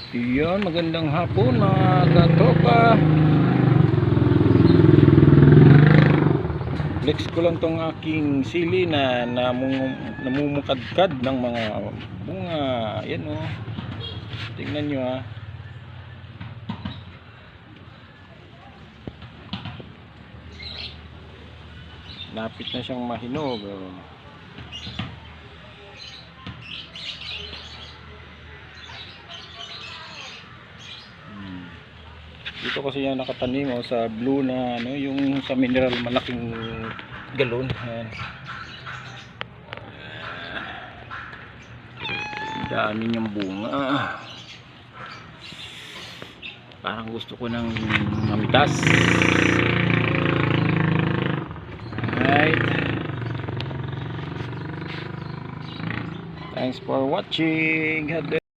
Iyon, magandang hapon mga katropa. Flex ko lang tong aking sili na namumukadkad ng mga bunga. Yan oh. Tingnan nyo ha. Lapit na siyang mahinog. Oh. Dito kasi yan nakatanim oh, sa blue na ano, yung sa mineral malaking galon. Ayan. Dami niyang bunga. Parang gusto ko ng mamitas. Alright. Thanks for watching. God bless.